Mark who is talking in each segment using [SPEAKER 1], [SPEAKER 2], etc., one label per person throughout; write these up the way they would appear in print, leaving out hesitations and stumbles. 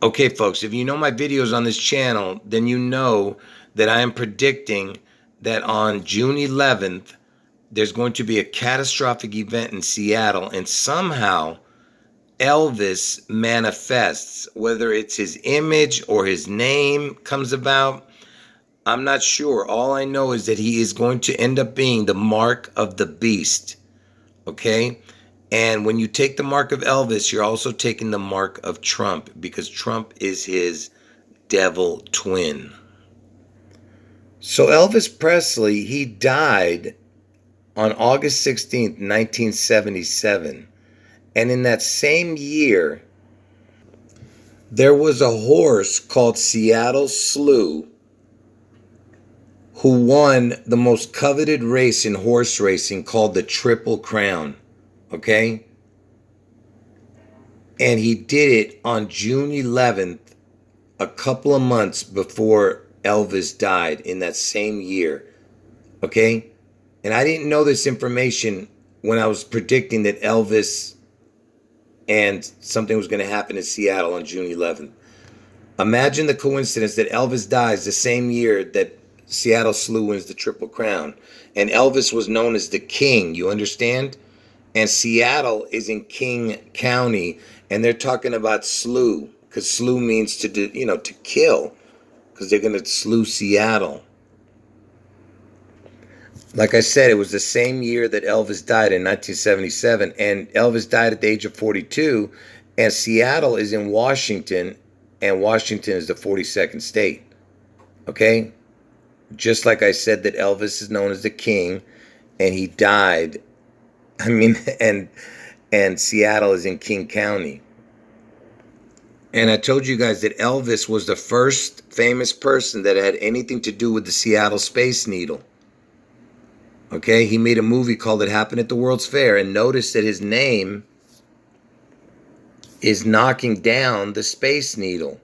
[SPEAKER 1] Okay, folks, if you know my videos on this channel, then you know that I am predicting that on June 11th, there's going to be a catastrophic event in Seattle, and somehow Elvis manifests, whether it's his image or his name comes about. I'm not sure. All I know is that he is going to end up being the mark of the beast. Okay? And when you take the mark of Elvis, you're also taking the mark of Trump, because Trump is his devil twin. So Elvis Presley, he died on August 16th, 1977. And in that same year, there was a horse called Seattle Slew who won the most coveted race in horse racing called the Triple Crown. Okay? And he did it on June 11th, a couple of months before Elvis died in that same year. Okay? And I didn't know this information when I was predicting that Elvis and something was going to happen in Seattle on June 11th. Imagine the coincidence that Elvis dies the same year that Seattle Slew wins the Triple Crown. And Elvis was known as the King, you understand? And Seattle is in King County, and they're talking about slew, because slew means to do, to kill, because they're going to slew Seattle. Like I said, it was the same year that Elvis died in 1977, and Elvis died at the age of 42, and Seattle is in Washington, and Washington is the 42nd state. Okay? Just like I said that Elvis is known as the King, and he died, and Seattle is in King County. And I told you guys that Elvis was the first famous person that had anything to do with the Seattle Space Needle. Okay, he made a movie called It Happened at the World's Fair, and notice that his name is knocking down the Space Needle.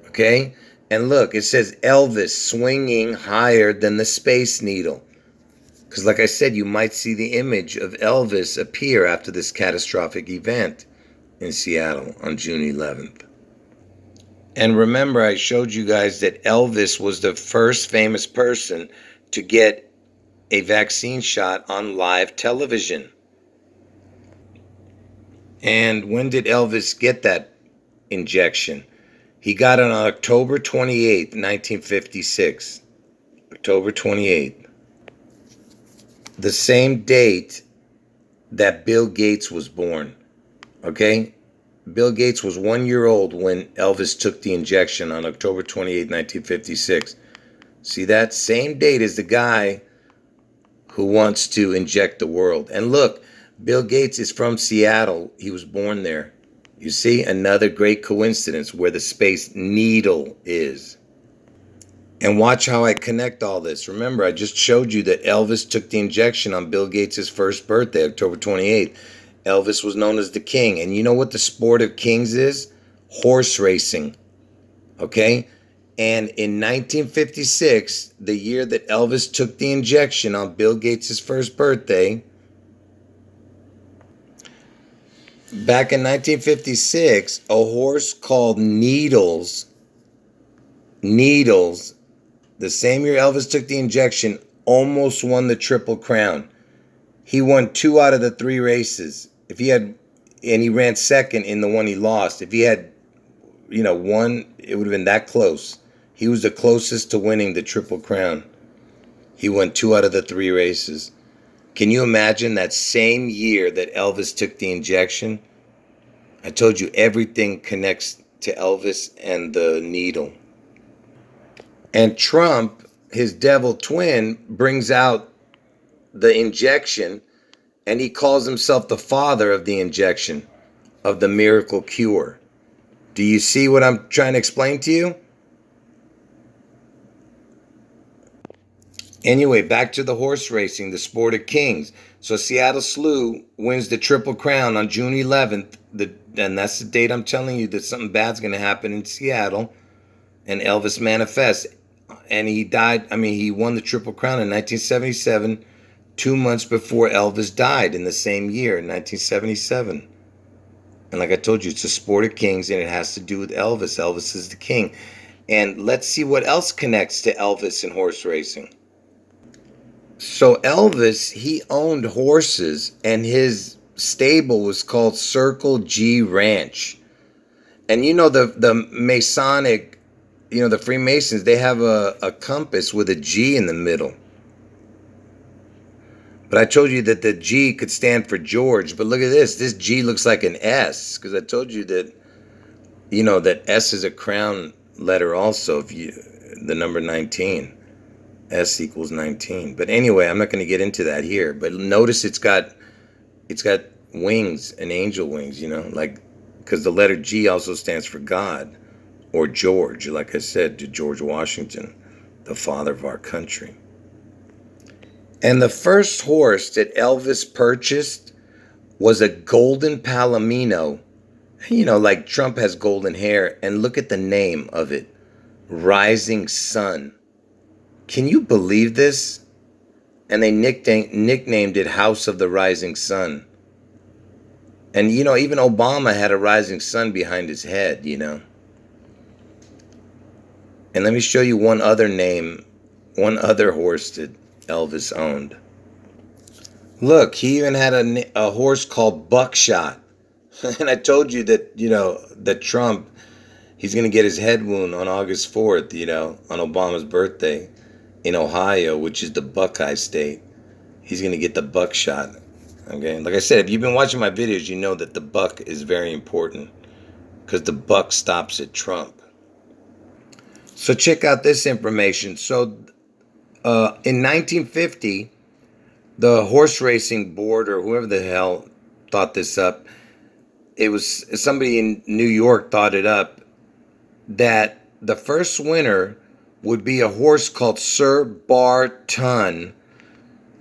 [SPEAKER 1] Okay, and look, it says Elvis swinging higher than the Space Needle. Because like I said, you might see the image of Elvis appear after this catastrophic event in Seattle on June 11th. And remember, I showed you guys that Elvis was the first famous person to get a vaccine shot on live television. And when did Elvis get that injection? He got it on October 28th, 1956. October 28th. The same date that Bill Gates was born. Okay? Bill Gates was 1 year old when Elvis took the injection on October 28, 1956. See, that same date is the guy who wants to inject the world. And look, Bill Gates is from Seattle. He was born there. You see, another great coincidence where the Space Needle is. And watch how I connect all this. Remember, I just showed you that Elvis took the injection on Bill Gates' first birthday, October 28th. Elvis was known as the King. And you know what the sport of kings is? Horse racing. Okay? And in 1956, the year that Elvis took the injection on Bill Gates' first birthday, back in 1956, a horse called Needles, the same year Elvis took the injection, almost won the Triple Crown. He won 2 out of the 3 races. And he ran second in the one he lost. If he had, won, it would have been that close. He was the closest to winning the Triple Crown. He won 2 out of the 3 races. Can you imagine that same year that Elvis took the injection? I told you everything connects to Elvis and the needle. And Trump, his devil twin, brings out the injection, and he calls himself the father of the injection, of the miracle cure. Do you see what I'm trying to explain to you? Anyway, back to the horse racing, the sport of kings. So Seattle Slew wins the Triple Crown on June 11th, and that's the date I'm telling you that something bad's going to happen in Seattle, and Elvis manifests. And he he won the Triple Crown in 1977, 2 months before Elvis died in the same year, 1977. And like I told you, it's a sport of kings, and it has to do with Elvis. Elvis is the king. And let's see what else connects to Elvis and horse racing. So Elvis, he owned horses, and his stable was called Circle G Ranch. And you know the Masonic, the Freemasons, they have a compass with a G in the middle. But I told you that the G could stand for George. But look at this. This G looks like an S, because I told you that, that S is a crown letter also. The number 19. S equals 19. But anyway, I'm not going to get into that here. But notice it's got wings and angel wings, because the letter G also stands for God, or George, like I said, to George Washington, the father of our country. And the first horse that Elvis purchased was a golden palomino. Like Trump has golden hair. And look at the name of it. Rising Sun. Can you believe this? And they nicknamed it House of the Rising Sun. And, even Obama had a rising sun behind his head, And let me show you one other horse that Elvis owned. Look, he even had a horse called Buckshot. And I told you that, that Trump, he's going to get his head wound on August 4th, on Obama's birthday in Ohio, which is the Buckeye state. He's going to get the buckshot. Okay. Like I said, if you've been watching my videos, you know that the buck is very important, because the buck stops at Trump. So check out this information. So in 1950, the horse racing board, or whoever the hell thought this up, it was somebody in New York thought it up, that the first winner would be a horse called Sir Barton,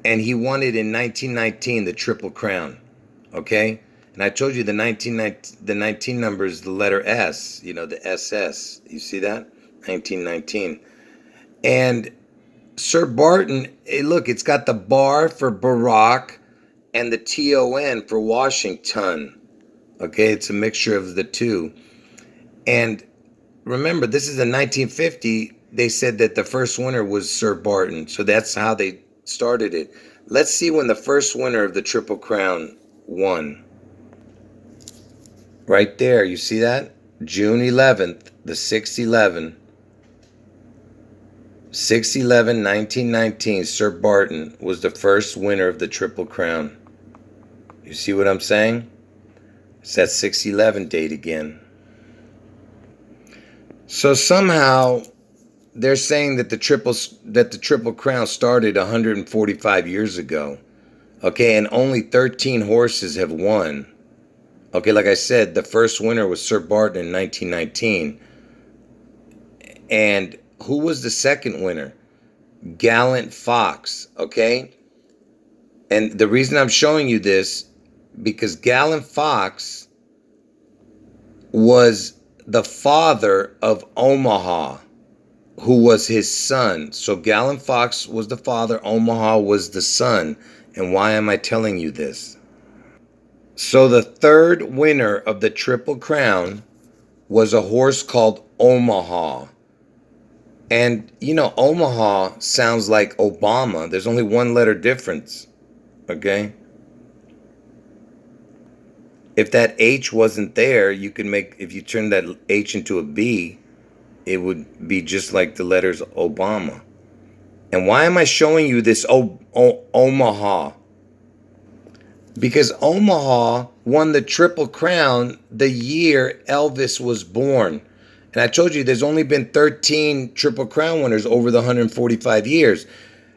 [SPEAKER 1] and he won it in 1919, the Triple Crown. Okay? And I told you the 19 number is the letter S, the SS. You see that? 1919. And Sir Barton, look, it's got the bar for Barack and the TON for Washington. Okay, it's a mixture of the two. And remember, this is in 1950. They said that the first winner was Sir Barton. So that's how they started it. Let's see when the first winner of the Triple Crown won. Right there, you see that? June 11th, the 6/11. 6/11, 1919, Sir Barton was the first winner of the Triple Crown. You see what I'm saying? It's that 6/11 date again. So somehow they're saying that the Triple Crown started 145 years ago. Okay, and only 13 horses have won. Okay, like I said, the first winner was Sir Barton in 1919. And who was the second winner? Gallant Fox, okay? And the reason I'm showing you this, because Gallant Fox was the father of Omaha, who was his son. So Gallant Fox was the father, Omaha was the son. And why am I telling you this? So the third winner of the Triple Crown was a horse called Omaha. And, Omaha sounds like Obama. There's only one letter difference, okay? If that H wasn't there, if you turn that H into a B, it would be just like the letters Obama. And why am I showing you this Omaha? Because Omaha won the Triple Crown the year Elvis was born. And I told you there's only been 13 Triple Crown winners over the 145 years.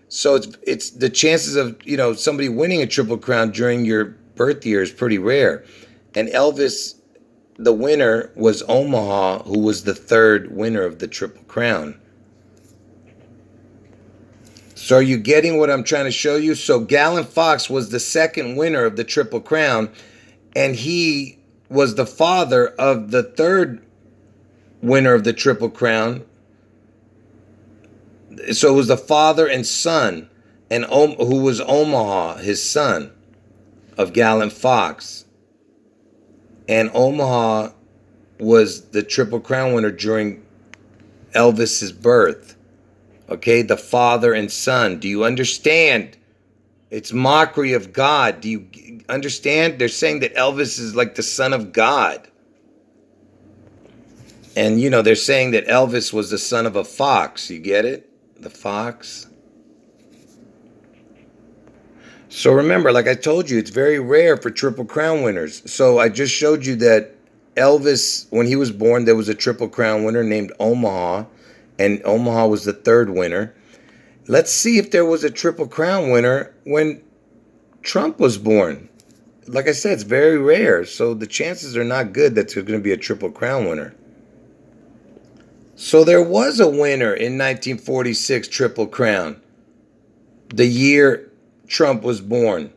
[SPEAKER 1] So it's the chances of, somebody winning a Triple Crown during your birth year is pretty rare. And Elvis, the winner, was Omaha, who was the third winner of the Triple Crown. So are you getting what I'm trying to show you? So Gallant Fox was the second winner of the Triple Crown, and he was the father of the third winner of the Triple Crown. So it was the father and son, and who was Omaha, his son, of Gallant Fox. And Omaha was the Triple Crown winner during Elvis's birth. Okay, the father and son. Do you understand? It's mockery of God. Do you understand? They're saying that Elvis is like the son of God. And, they're saying that Elvis was the son of a fox. You get it? The fox. So remember, like I told you, it's very rare for Triple Crown winners. So I just showed you that Elvis, when he was born, there was a Triple Crown winner named Omaha. And Omaha was the third winner. Let's see if there was a Triple Crown winner when Trump was born. Like I said, it's very rare. So the chances are not good that there's going to be a Triple Crown winner. So there was a winner in 1946 Triple Crown, the year Trump was born.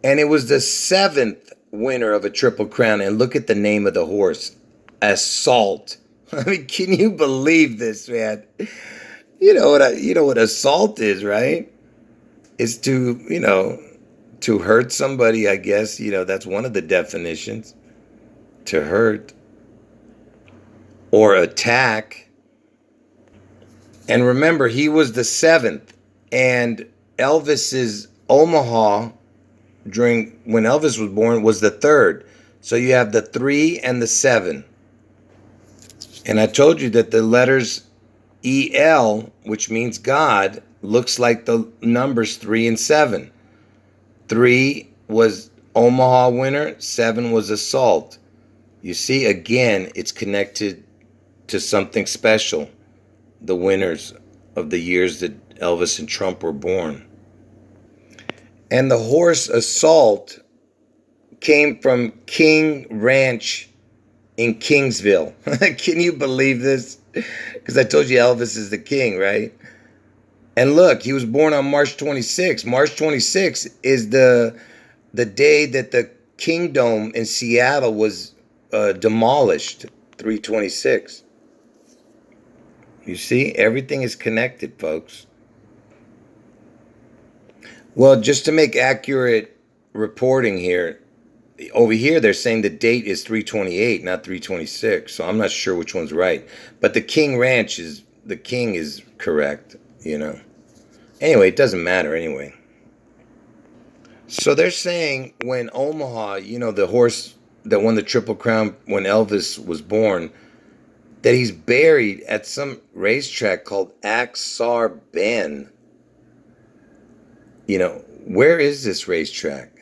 [SPEAKER 1] And it was the 7th winner of a Triple Crown. And look at the name of the horse, Assault. I mean, can you believe this, man? You know what assault is, right? Is to hurt somebody, I guess. That's one of the definitions. To hurt or attack. And remember, he was the 7th. And Elvis's Omaha, when Elvis was born, was the 3rd. So you have the 3 and the 7. And I told you that the letters EL, which means God, looks like the numbers 3 and 7. 3 was Omaha winner, 7 was Assault. You see, again, it's connected to something special. The winners of the years that Elvis and Trump were born. And the horse Assault came from King Ranch in Kingsville. Can you believe this? Because I told you Elvis is the king, right? And look, he was born on March 26. March 26 is the day that the Kingdome in Seattle was demolished, 3/26. You see, everything is connected, folks. Well, just to make accurate reporting here, over here they're saying the date is 3/28, not 3/26. So I'm not sure which one's right. But the King Ranch the king is correct, Anyway, it doesn't matter anyway. So they're saying when Omaha, the horse that won the Triple Crown when Elvis was born, that he's buried at some racetrack called Axar Bend. Where is this racetrack?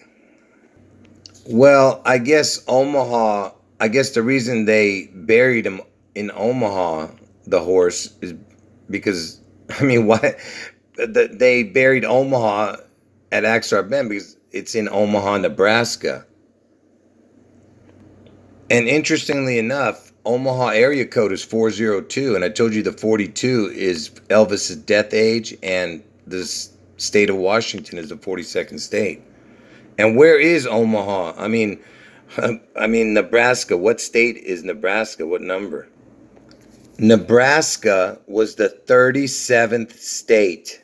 [SPEAKER 1] Well, I guess the reason they buried him in Omaha, the horse, is because, why? They buried Omaha at Axar Bend because it's in Omaha, Nebraska. And interestingly enough, Omaha area code is 402, and I told you the 42 is Elvis's death age, and the state of Washington is the 42nd state. And where is Omaha? Nebraska. What state is Nebraska? What number? Nebraska was the 37th state.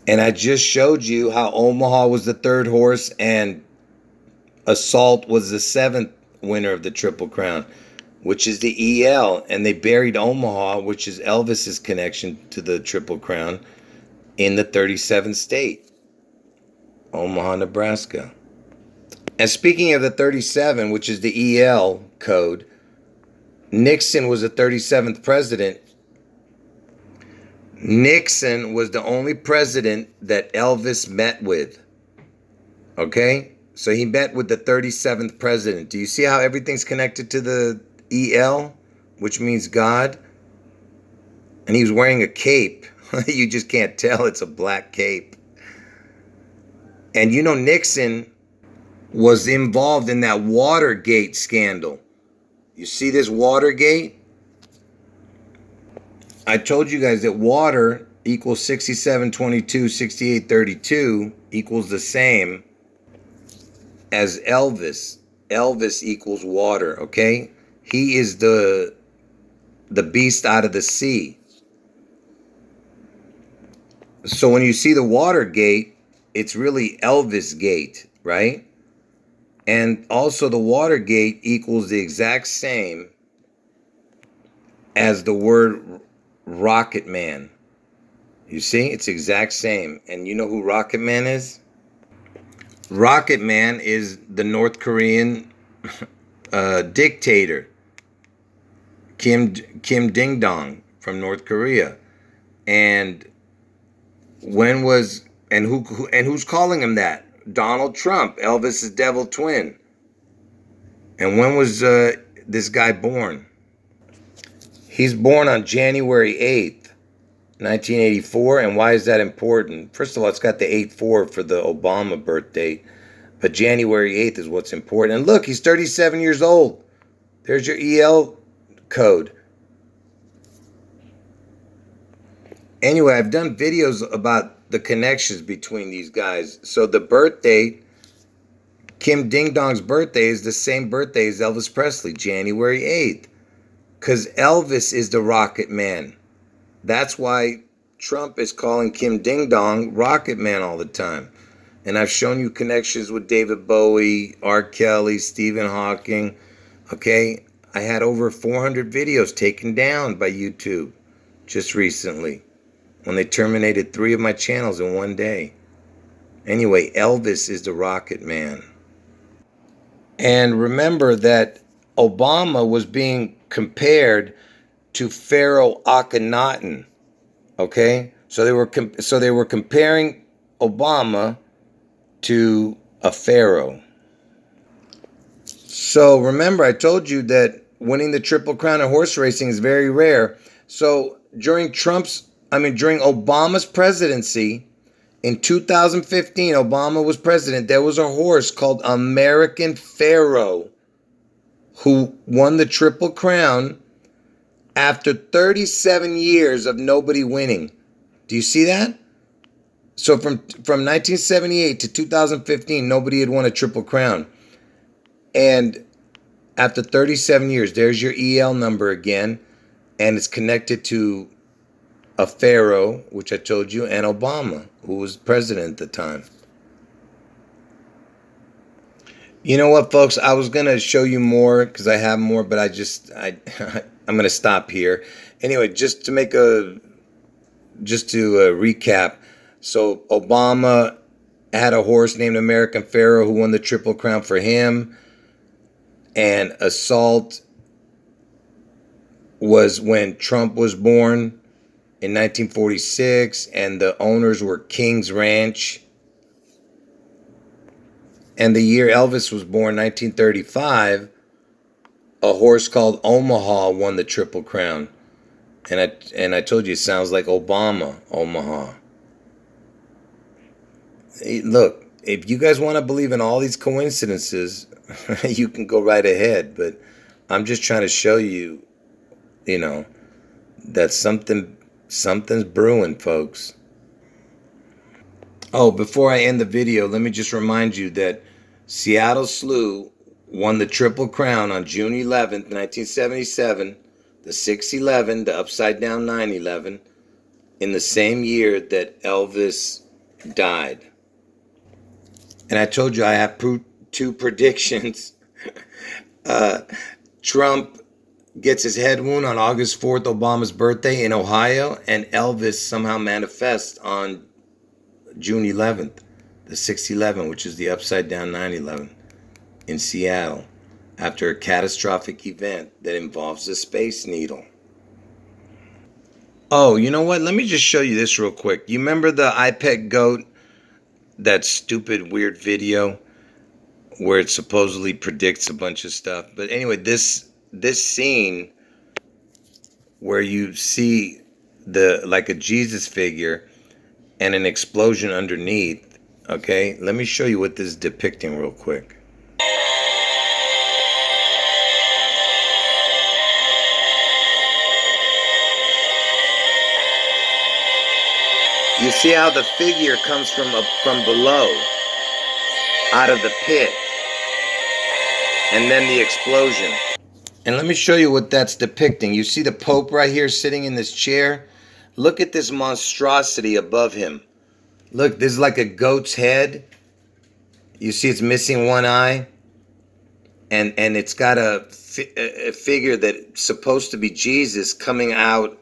[SPEAKER 1] And I just showed you how Omaha was the 3rd horse and Assault was the 7th winner of the Triple Crown, which is the EL. And they buried Omaha, which is Elvis's connection to the Triple Crown, in the 37th state. Omaha, Nebraska. And speaking of the 37, which is the EL code, Nixon was the 37th president. Nixon was the only president that Elvis met with. Okay? So he met with the 37th president. Do you see how everything's connected to the EL, which means God? And he was wearing a cape. You just can't tell it's a black cape. And Nixon was involved in that Watergate scandal. You see this Watergate? I told you guys that water equals 6722, 6832 equals the same as Elvis. Elvis equals water, okay? He is the beast out of the sea. So when you see the Watergate, it's really Elvis Gate, right? And also the Watergate equals the exact same as the word Rocket Man. You see, it's the exact same. And you know who Rocket Man is? Rocket Man is the North Korean dictator, Kim Ding Dong from North Korea. And when was and who's calling him that? Donald Trump, Elvis's devil twin. And when was this guy born? He's born on January 8th, 1984. And why is that important? First of all, it's got the 8-4 for the Obama birth date. But January 8th is what's important. And look, he's 37 years old. There's your EL code. Anyway, I've done videos about the connections between these guys. So the birth date, Kim Ding Dong's birthday, is the same birthday as Elvis Presley, January 8th. Because Elvis is the Rocket Man. That's why Trump is calling Kim Ding Dong Rocket Man all the time. And I've shown you connections with David Bowie, R. Kelly, Stephen Hawking. Okay? I had over 400 videos taken down by YouTube just recently when they terminated 3 of my channels in one day. Anyway, Elvis is the Rocket Man. And remember that Obama was being compared to Pharaoh Akhenaten. Okay? So they were comparing Obama to a pharaoh. So remember, I told you that winning the Triple Crown in horse racing is very rare. So during Obama's presidency, in 2015, Obama was president, there was a horse called American Pharaoh who won the Triple Crown after 37 years of nobody winning. Do you see that? So from 1978 to 2015, nobody had won a Triple Crown. And after 37 years, there's your EL number again. And it's connected to a pharaoh, which I told you, and Obama, who was president at the time. You know what, folks? I was going to show you more because I have more, but I'm going to stop here. Anyway, just to recap. So Obama had a horse named American Pharaoh who won the Triple Crown for him. And Assault was when Trump was born in 1946. And the owners were King's Ranch. And the year Elvis was born, 1935, a horse called Omaha won the Triple Crown. And I told you it sounds like Obama, Omaha. Look, if you guys want to believe in all these coincidences, you can go right ahead. But I'm just trying to show you, that something's brewing, folks. Oh, before I end the video, let me just remind you that Seattle Slew won the Triple Crown on June 11th, 1977, the 611, the upside down 911, in the same year that Elvis died. And I told you I have 2 predictions. Trump gets his head wound on August 4th, Obama's birthday in Ohio, and Elvis somehow manifests on June 11th, the 611, which is the upside down 911 in Seattle, after a catastrophic event that involves the Space Needle. Oh, you know what? Let me just show you this real quick. You remember the iPet goat? That stupid, weird video where it supposedly predicts a bunch of stuff. But anyway, this scene where you see like a Jesus figure and an explosion underneath. Okay, let me show you what this is depicting real quick. You see how the figure comes from below, out of the pit, and then the explosion. And let me show you what that's depicting. You see the Pope right here sitting in this chair? Look at this monstrosity above him. Look, this is like a goat's head. You see it's missing one eye. and it's got a figure that's supposed to be Jesus coming out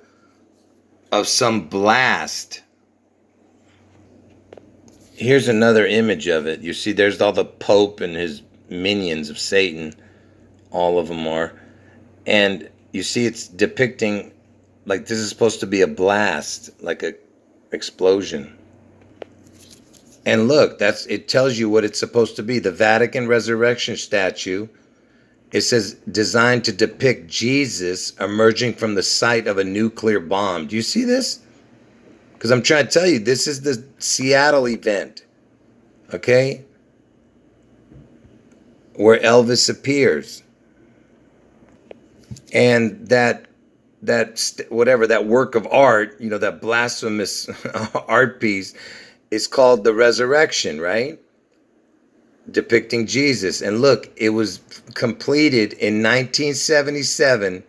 [SPEAKER 1] of some blast. Here's another image of it. You see, there's all the Pope and his minions of Satan. All of them are. And you see it's depicting like this is supposed to be a blast, like a explosion. And look, it tells you what it's supposed to be. The Vatican Resurrection statue, it says designed to depict Jesus emerging from the site of a nuclear bomb. Do you see this? Because I'm trying to tell you, this is the Seattle event, okay? Where Elvis appears. And that work of art, that blasphemous art piece is called The Resurrection, right? Depicting Jesus. And look, it was completed in 1977,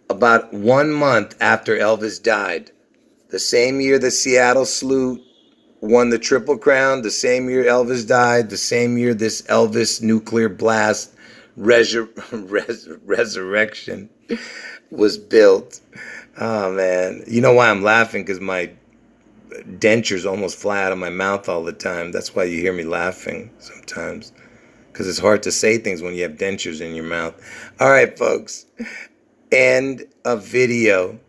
[SPEAKER 1] about 1 month after Elvis died. The same year the Seattle Slew won the Triple Crown, the same year Elvis died, the same year this Elvis nuclear blast resurrection was built. Oh, man. You know why I'm laughing? Because my denture's almost flat on my mouth all the time. That's why you hear me laughing sometimes. Because it's hard to say things when you have dentures in your mouth. All right, folks. End of video.